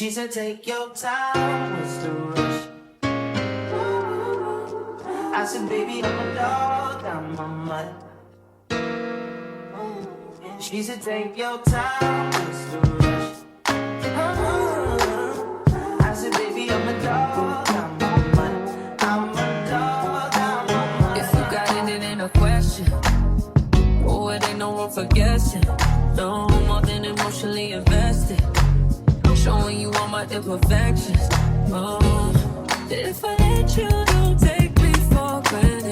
She said, take your time, what's the rush? I said, baby, I'm a dog, I'm a mutt. She said, take your time, what's the rush? I said, baby, I'm a dog, I'm a mutt. I'm a dog, I'm a mutt. If you got it, it ain't a question. Oh, it ain't no room for guessing. No more than emotionally invested. Showing you all my imperfections. Oh, if I let you, don't take me for granted.